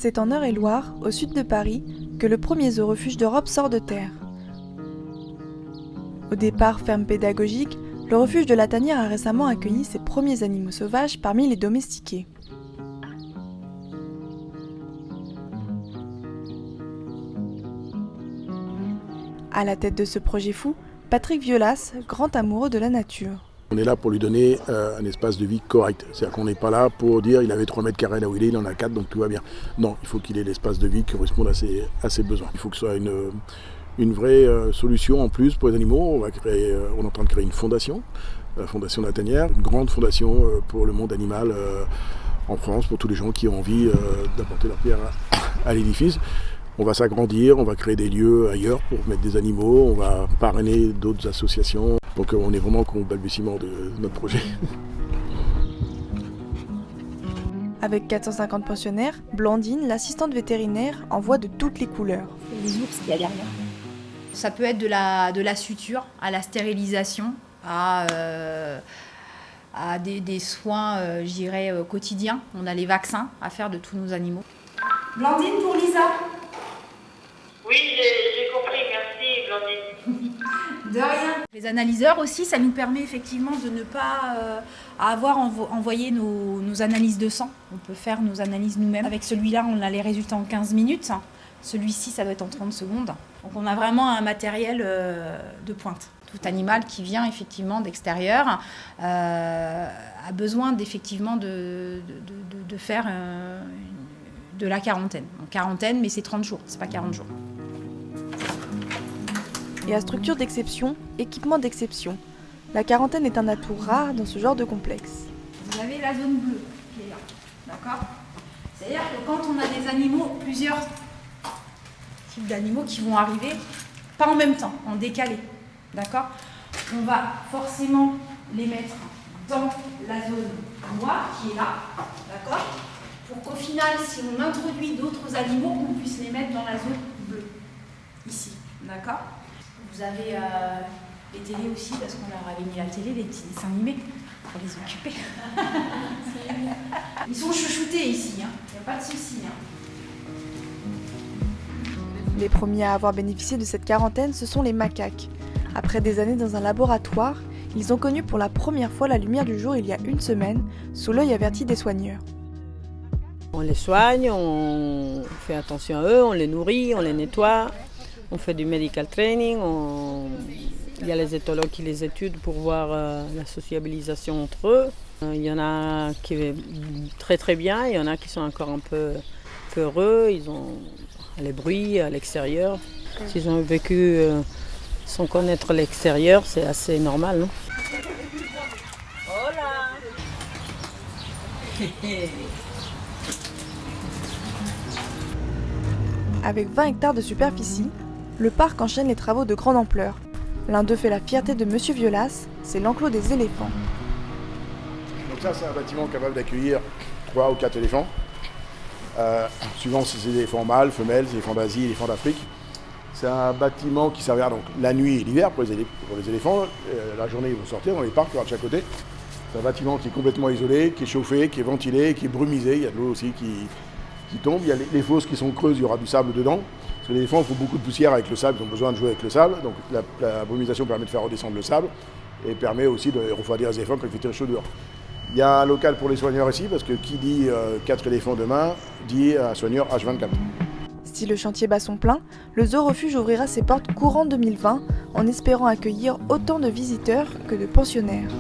C'est en Eure-et-Loir, au sud de Paris, que le premier zoo-refuge d'Europe sort de terre. Au départ ferme pédagogique, le refuge de la Tanière a récemment accueilli ses premiers animaux sauvages parmi les domestiqués. À la tête de ce projet fou, Patrick Violas, grand amoureux de la nature. On est là pour lui donner un espace de vie correct. C'est-à-dire qu'on n'est pas là pour dire il avait 3 mètres carrés là où il en a 4, donc tout va bien. Non, il faut qu'il ait l'espace de vie qui corresponde à ses besoins. Il faut que ce soit une vraie solution en plus pour les animaux. On est en train de créer une fondation, la Fondation de la Tanière, une grande fondation pour le monde animal en France, pour tous les gens qui ont envie d'apporter leur pierre à l'édifice. On va s'agrandir, on va créer des lieux ailleurs pour mettre des animaux, on va parrainer d'autres associations. Donc on est vraiment au balbutiement de notre projet. Avec 450 pensionnaires, Blandine, l'assistante vétérinaire, en voit de toutes les couleurs. Les ours qu'il y a derrière. Ça peut être de la suture à la stérilisation, à des soins, je dirais, quotidiens. On a les vaccins à faire de tous nos animaux. Blandine pour Lisa. Oui, j'ai compris, merci Blandine. De rien. Les analyseurs aussi, ça nous permet effectivement de ne pas avoir envoyé nos analyses de sang. On peut faire nos analyses nous-mêmes. Avec celui-là, on a les résultats en 15 minutes. Celui-ci, ça doit être en 30 secondes. Donc on a vraiment un matériel de pointe. Tout animal qui vient effectivement d'extérieur a besoin effectivement de faire de la quarantaine. Donc quarantaine, mais c'est 30 jours, c'est pas 40 jours. Et à structure d'exception, équipement d'exception. La quarantaine est un atout rare dans ce genre de complexe. Vous avez la zone bleue qui est là, d'accord ? C'est-à-dire que quand on a des animaux, plusieurs types d'animaux qui vont arriver, pas en même temps, en décalé, d'accord ? On va forcément les mettre dans la zone noire qui est là, d'accord ? Pour qu'au final, si on introduit d'autres animaux, on puisse les mettre dans la zone bleue, ici, d'accord ? Vous avez les télés aussi, parce qu'on leur avait mis la télé, les petits dessins animés, pour les occuper. Ils sont chouchoutés ici, il n'y a pas de souci. Les premiers à avoir bénéficié de cette quarantaine, ce sont les macaques. Après des années dans un laboratoire, ils ont connu pour la première fois la lumière du jour il y a une semaine, sous l'œil averti des soigneurs. On les soigne, on fait attention à eux, on les nourrit, on les nettoie, on fait du medical training, il y a les éthologues qui les étudient pour voir la sociabilisation entre eux. Il y en a qui vont très très bien, il y en a qui sont encore un peu peureux, ils ont les bruits à l'extérieur. S'ils ont vécu sans connaître l'extérieur, c'est assez normal, non ? Hola. Avec 20 hectares de superficie, le parc enchaîne les travaux de grande ampleur. L'un d'eux fait la fierté de Monsieur Violas, c'est l'enclos des éléphants. Donc ça, c'est un bâtiment capable d'accueillir 3 ou 4 éléphants, suivant si c'est des éléphants mâles, femelles, éléphants d'Asie, éléphants d'Afrique. C'est un bâtiment qui servira donc la nuit et l'hiver pour les éléphants. La journée, ils vont sortir dans les parcs, il y aura de chaque côté. C'est un bâtiment qui est complètement isolé, qui est chauffé, qui est ventilé, qui est brumisé. Il y a de l'eau aussi qui tombe. Il y a les fosses qui sont creuses, il y aura du sable dedans. Parce que les éléphants font beaucoup de poussière avec le sable, ils ont besoin de jouer avec le sable. Donc la brumisation permet de faire redescendre le sable et permet aussi de refroidir les éléphants quand il fait très chaud dehors. Il y a un local pour les soigneurs ici, parce que qui dit 4 éléphants demain, dit un soigneur H24. Si le chantier bat son plein, le zoo-refuge ouvrira ses portes courant 2020 en espérant accueillir autant de visiteurs que de pensionnaires.